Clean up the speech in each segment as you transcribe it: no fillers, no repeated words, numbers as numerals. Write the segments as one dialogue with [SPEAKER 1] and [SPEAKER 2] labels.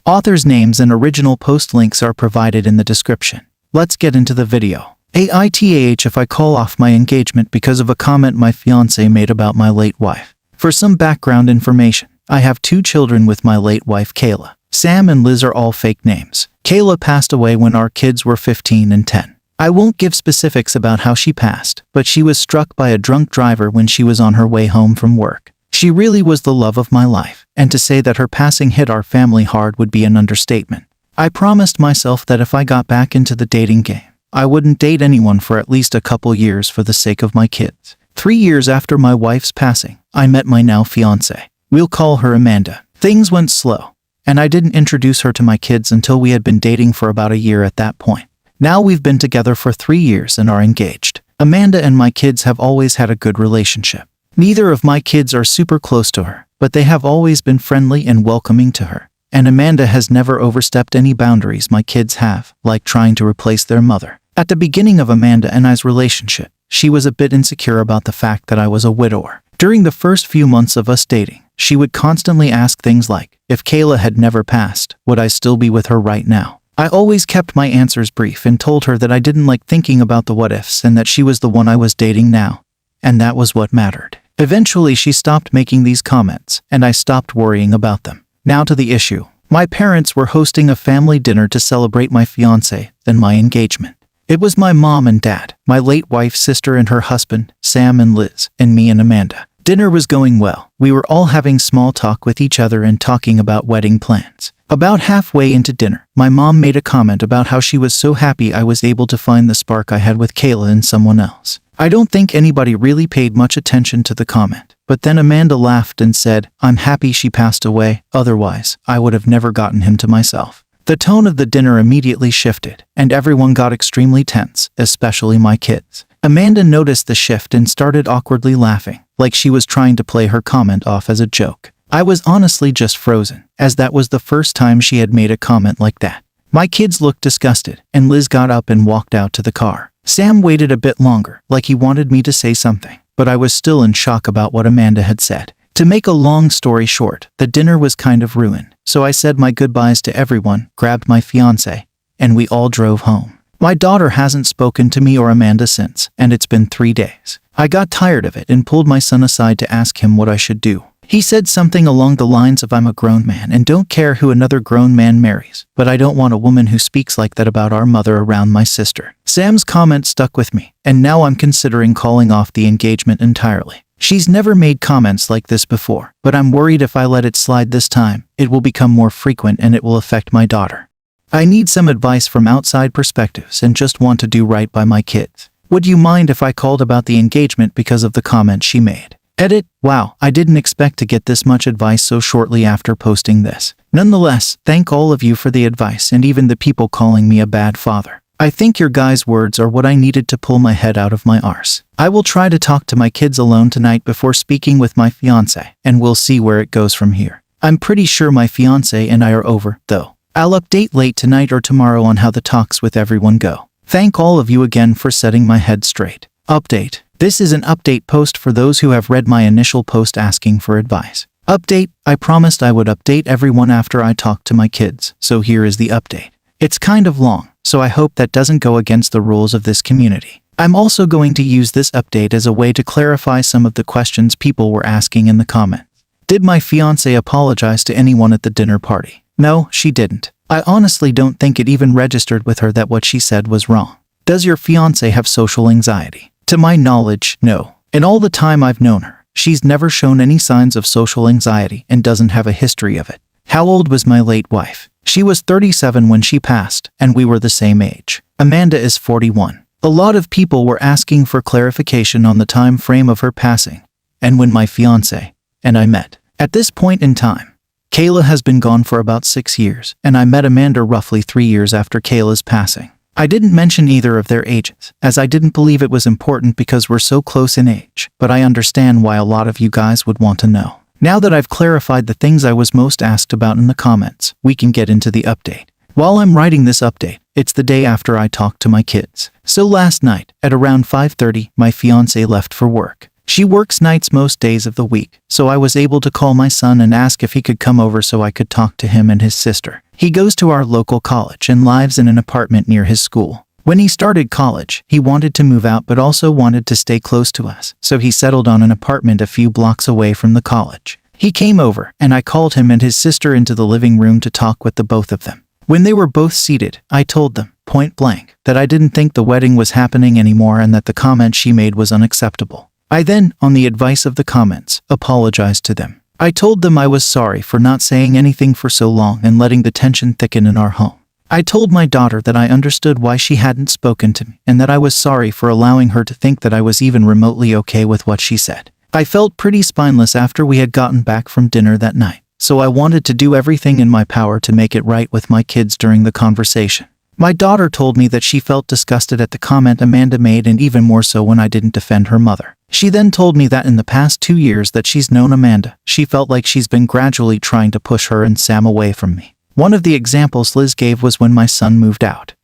[SPEAKER 1] Authors' names and original post links are provided in the description. Let's get into the video. AITAH if I call off my engagement because of a comment my fiancé made about my late wife. For some background information, I have 2 children with my late wife Kayla. Sam and Liz are all fake names. Kayla passed away when our kids were 15 and 10. I won't give specifics about how she passed, but she was struck by a drunk driver when she was on her way home from work. She really was the love of my life, and to say that her passing hit our family hard would be an understatement. I promised myself that if I got back into the dating game, I wouldn't date anyone for at least a couple years for the sake of my kids. 3 years after my wife's passing, I met my now fiancé. We'll call her Amanda. Things went slow, and I didn't introduce her to my kids until we had been dating for about a year at that point. Now we've been together for 3 years and are engaged. Amanda and my kids have always had a good relationship. Neither of my kids are super close to her, but they have always been friendly and welcoming to her. And Amanda has never overstepped any boundaries my kids have, like trying to replace their mother. At the beginning of Amanda and I's relationship, she was a bit insecure about the fact that I was a widower. During the first few months of us dating, she would constantly ask things like, if Kayla had never passed, would I still be with her right now? I always kept my answers brief and told her that I didn't like thinking about the what-ifs and that she was the one I was dating now. And that was what mattered. Eventually, she stopped making these comments, and I stopped worrying about them. Now to the issue. My parents were hosting a family dinner to celebrate my fiancé and my engagement. It was my mom and dad, my late wife's sister and her husband, Sam and Liz, and me and Amanda. Dinner was going well. We were all having small talk with each other and talking about wedding plans. About halfway into dinner, my mom made a comment about how she was so happy I was able to find the spark I had with Kayla in someone else. I don't think anybody really paid much attention to the comment, but then Amanda laughed and said, I'm happy she passed away, otherwise, I would have never gotten him to myself. The tone of the dinner immediately shifted, and everyone got extremely tense, especially my kids. Amanda noticed the shift and started awkwardly laughing, like she was trying to play her comment off as a joke. I was honestly just frozen, as that was the first time she had made a comment like that. My kids looked disgusted, and Liz got up and walked out to the car. Sam waited a bit longer, like he wanted me to say something, but I was still in shock about what Amanda had said. To make a long story short, the dinner was kind of ruined, so I said my goodbyes to everyone, grabbed my fiancé, and we all drove home. My daughter hasn't spoken to me or Amanda since, and it's been 3 days. I got tired of it and pulled my son aside to ask him what I should do. He said something along the lines of I'm a grown man and don't care who another grown man marries, but I don't want a woman who speaks like that about our mother around my sister. Sam's comment stuck with me, and now I'm considering calling off the engagement entirely. She's never made comments like this before, but I'm worried if I let it slide this time, it will become more frequent and it will affect my daughter. I need some advice from outside perspectives and just want to do right by my kids. Would you mind if I called about the engagement because of the comment she made? Edit. Wow, I didn't expect to get this much advice so shortly after posting this. Nonetheless, thank all of you for the advice and even the people calling me a bad father. I think your guys' words are what I needed to pull my head out of my arse. I will try to talk to my kids alone tonight before speaking with my fiancé, and we'll see where it goes from here. I'm pretty sure my fiancé and I are over, though. I'll update late tonight or tomorrow on how the talks with everyone go. Thank all of you again for setting my head straight. Update. This is an update post for those who have read my initial post asking for advice. Update. I promised I would update everyone after I talked to my kids, so here is the update. It's kind of long, so I hope that doesn't go against the rules of this community. I'm also going to use this update as a way to clarify some of the questions people were asking in the comments. Did my fiancé apologize to anyone at the dinner party? No, she didn't. I honestly don't think it even registered with her that what she said was wrong. Does your fiancé have social anxiety? To my knowledge, no. In all the time I've known her, she's never shown any signs of social anxiety and doesn't have a history of it. How old was my late wife? She was 37 when she passed, and we were the same age. Amanda is 41. A lot of people were asking for clarification on the time frame of her passing, and when my fiancé and I met. At this point in time, Kayla has been gone for about 6 years, and I met Amanda roughly 3 years after Kayla's passing. I didn't mention either of their ages, as I didn't believe it was important because we're so close in age, but I understand why a lot of you guys would want to know. Now that I've clarified the things I was most asked about in the comments, we can get into the update. While I'm writing this update, it's the day after I talked to my kids. So last night, at around 5:30, my fiancé left for work. She works nights most days of the week, so I was able to call my son and ask if he could come over so I could talk to him and his sister. He goes to our local college and lives in an apartment near his school. When he started college, he wanted to move out but also wanted to stay close to us, so he settled on an apartment a few blocks away from the college. He came over, and I called him and his sister into the living room to talk with the both of them. When they were both seated, I told them, point blank, that I didn't think the wedding was happening anymore and that the comment she made was unacceptable. I then, on the advice of the comments, apologized to them. I told them I was sorry for not saying anything for so long and letting the tension thicken in our home. I told my daughter that I understood why she hadn't spoken to me and that I was sorry for allowing her to think that I was even remotely okay with what she said. I felt pretty spineless after we had gotten back from dinner that night, so I wanted to do everything in my power to make it right with my kids during the conversation. My daughter told me that she felt disgusted at the comment Amanda made and even more so when I didn't defend her mother. She then told me that in the past 2 years that she's known Amanda, she felt like she's been gradually trying to push her and Sam away from me. One of the examples Liz gave was when my son moved out.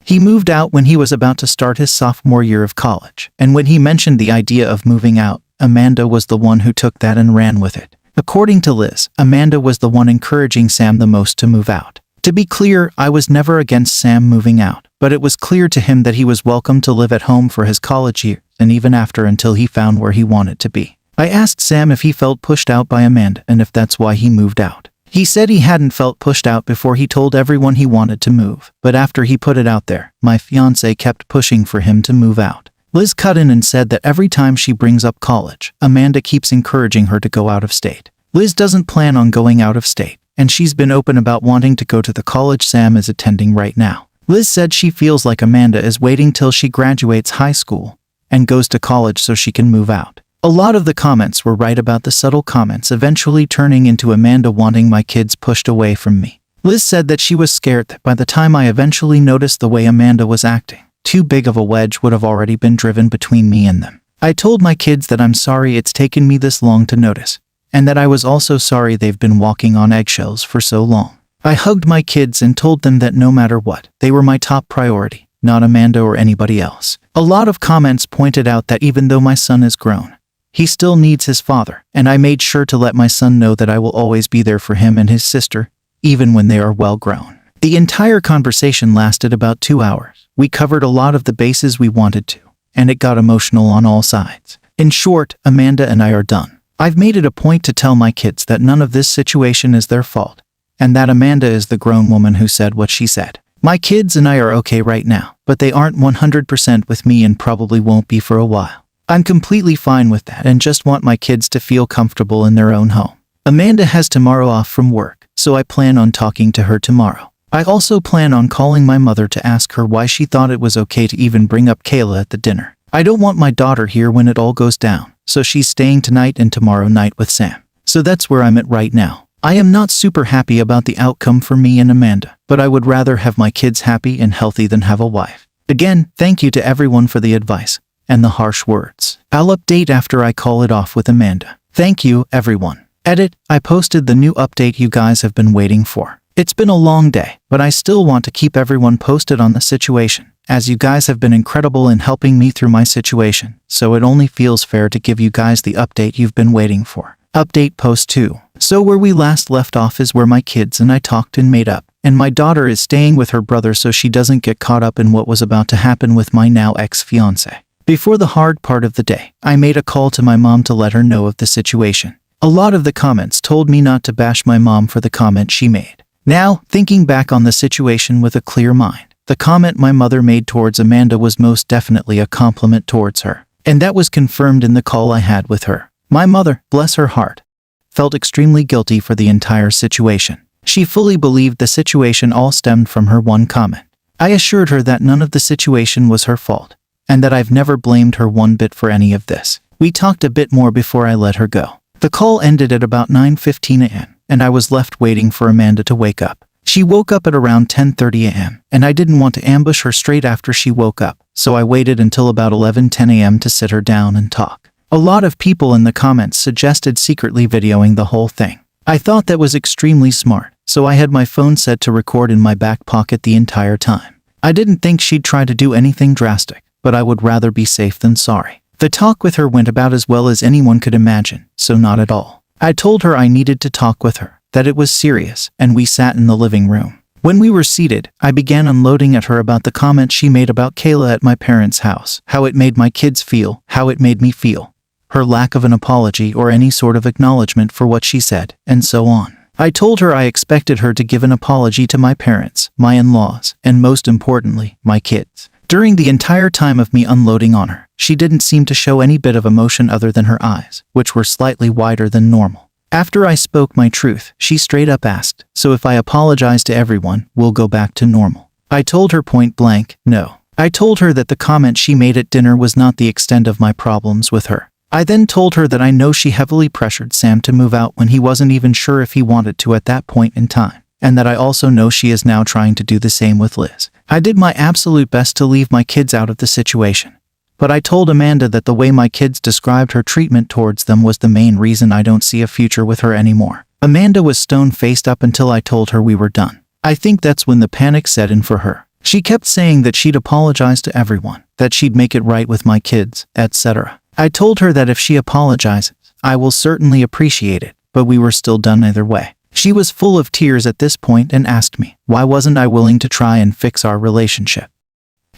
[SPEAKER 1] He moved out when he was about to start his sophomore year of college, and when he mentioned the idea of moving out, Amanda was the one who took that and ran with it. According to Liz, Amanda was the one encouraging Sam the most to move out. To be clear, I was never against Sam moving out, but it was clear to him that he was welcome to live at home for his college years and even after until he found where he wanted to be. I asked Sam if he felt pushed out by Amanda and if that's why he moved out. He said he hadn't felt pushed out before he told everyone he wanted to move, but after he put it out there, my fiancé kept pushing for him to move out. Liz cut in and said that every time she brings up college, Amanda keeps encouraging her to go out of state. Liz doesn't plan on going out of state, and she's been open about wanting to go to the college Sam is attending right now. Liz said she feels like Amanda is waiting till she graduates high school and goes to college so she can move out. A lot of the comments were right about the subtle comments eventually turning into Amanda wanting my kids pushed away from me. Liz said that she was scared that by the time I eventually noticed the way Amanda was acting, too big of a wedge would have already been driven between me and them. I told my kids that I'm sorry it's taken me this long to notice, and that I was also sorry they've been walking on eggshells for so long. I hugged my kids and told them that no matter what, they were my top priority, not Amanda or anybody else. A lot of comments pointed out that even though my son is grown, he still needs his father, and I made sure to let my son know that I will always be there for him and his sister, even when they are well grown. The entire conversation lasted about 2 hours. We covered a lot of the bases we wanted to, and it got emotional on all sides. In short, Amanda and I are done. I've made it a point to tell my kids that none of this situation is their fault, and that Amanda is the grown woman who said what she said. My kids and I are okay right now, but they aren't 100% with me and probably won't be for a while. I'm completely fine with that and just want my kids to feel comfortable in their own home. Amanda has tomorrow off from work, so I plan on talking to her tomorrow. I also plan on calling my mother to ask her why she thought it was okay to even bring up Kayla at the dinner. I don't want my daughter here when it all goes down, so she's staying tonight and tomorrow night with Sam. So that's where I'm at right now. I am not super happy about the outcome for me and Amanda, but I would rather have my kids happy and healthy than have a wife. Again, thank you to everyone for the advice and the harsh words. I'll update after I call it off with Amanda. Thank you, everyone. Edit, I posted the new update you guys have been waiting for. It's been a long day, but I still want to keep everyone posted on the situation, as you guys have been incredible in helping me through my situation, so it only feels fair to give you guys the update you've been waiting for. Update post 2. So where we last left off is where my kids and I talked and made up, and my daughter is staying with her brother so she doesn't get caught up in what was about to happen with my now ex-fiancé. Before the hard part of the day, I made a call to my mom to let her know of the situation. A lot of the comments told me not to bash my mom for the comment she made. Now, thinking back on the situation with a clear mind, the comment my mother made towards Amanda was most definitely a compliment towards her, and that was confirmed in the call I had with her. My mother, bless her heart, felt extremely guilty for the entire situation. She fully believed the situation all stemmed from her one comment. I assured her that none of the situation was her fault, and that I've never blamed her one bit for any of this. We talked a bit more before I let her go. The call ended at about 9:15 a.m., and I was left waiting for Amanda to wake up. She woke up at around 10:30 a.m., and I didn't want to ambush her straight after she woke up, so I waited until about 11:10 a.m. to sit her down and talk. A lot of people in the comments suggested secretly videoing the whole thing. I thought that was extremely smart, so I had my phone set to record in my back pocket the entire time. I didn't think she'd try to do anything drastic, but I would rather be safe than sorry. The talk with her went about as well as anyone could imagine, so not at all. I told her I needed to talk with her, that it was serious, and we sat in the living room. When we were seated, I began unloading at her about the comments she made about Kayla at my parents' house, how it made my kids feel, how it made me feel, her lack of an apology or any sort of acknowledgement for what she said, and so on. I told her I expected her to give an apology to my parents, my in-laws, and most importantly, my kids. During the entire time of me unloading on her, she didn't seem to show any bit of emotion other than her eyes, which were slightly wider than normal. After I spoke my truth, she straight up asked, "So if I apologize to everyone, we'll go back to normal?" I told her point blank, no. I told her that the comment she made at dinner was not the extent of my problems with her. I then told her that I know she heavily pressured Sam to move out when he wasn't even sure if he wanted to at that point in time, and that I also know she is now trying to do the same with Liz. I did my absolute best to leave my kids out of the situation, but I told Amanda that the way my kids described her treatment towards them was the main reason I don't see a future with her anymore. Amanda was stone-faced up until I told her we were done. I think that's when the panic set in for her. She kept saying that she'd apologize to everyone, that she'd make it right with my kids, etc. I told her that if she apologizes, I will certainly appreciate it, but we were still done either way. She was full of tears at this point and asked me, why wasn't I willing to try and fix our relationship?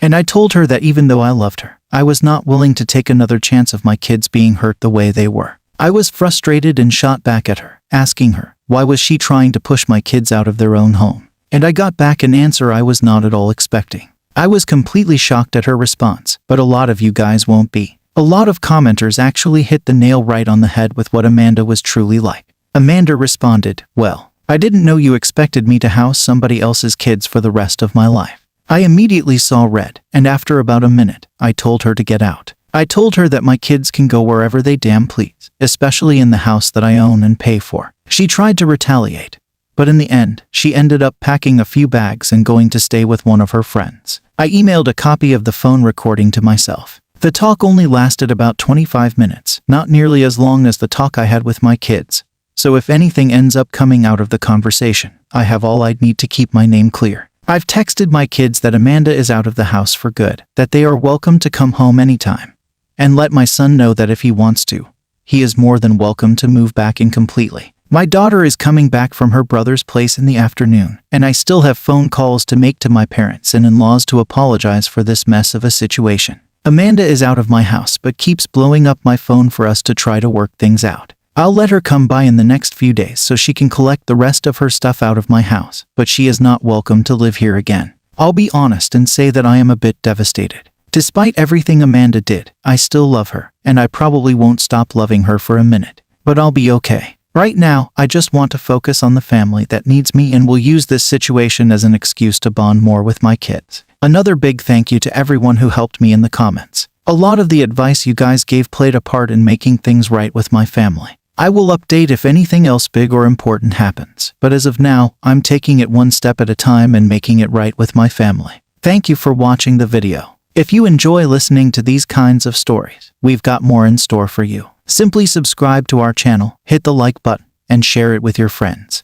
[SPEAKER 1] And I told her that even though I loved her, I was not willing to take another chance of my kids being hurt the way they were. I was frustrated and shot back at her, asking her, why was she trying to push my kids out of their own home? And I got back an answer I was not at all expecting. I was completely shocked at her response, but a lot of you guys won't be. A lot of commenters actually hit the nail right on the head with what Amanda was truly like. Amanda responded, well, I didn't know you expected me to house somebody else's kids for the rest of my life. I immediately saw red, and after about a minute, I told her to get out. I told her that my kids can go wherever they damn please, especially in the house that I own and pay for. She tried to retaliate, but in the end, she ended up packing a few bags and going to stay with one of her friends. I emailed a copy of the phone recording to myself. The talk only lasted about 25 minutes, not nearly as long as the talk I had with my kids. So if anything ends up coming out of the conversation, I have all I'd need to keep my name clear. I've texted my kids that Amanda is out of the house for good, that they are welcome to come home anytime, and let my son know that if he wants to, he is more than welcome to move back in completely. My daughter is coming back from her brother's place in the afternoon, and I still have phone calls to make to my parents and in-laws to apologize for this mess of a situation. Amanda is out of my house but keeps blowing up my phone for us to try to work things out. I'll let her come by in the next few days so she can collect the rest of her stuff out of my house, but she is not welcome to live here again. I'll be honest and say that I am a bit devastated. Despite everything Amanda did, I still love her, and I probably won't stop loving her for a minute. But I'll be okay. Right now, I just want to focus on the family that needs me and will use this situation as an excuse to bond more with my kids. Another big thank you to everyone who helped me in the comments. A lot of the advice you guys gave played a part in making things right with my family. I will update if anything else big or important happens, but as of now, I'm taking it one step at a time and making it right with my family. Thank you for watching the video. If you enjoy listening to these kinds of stories, we've got more in store for you. Simply subscribe to our channel, hit the like button, and share it with your friends.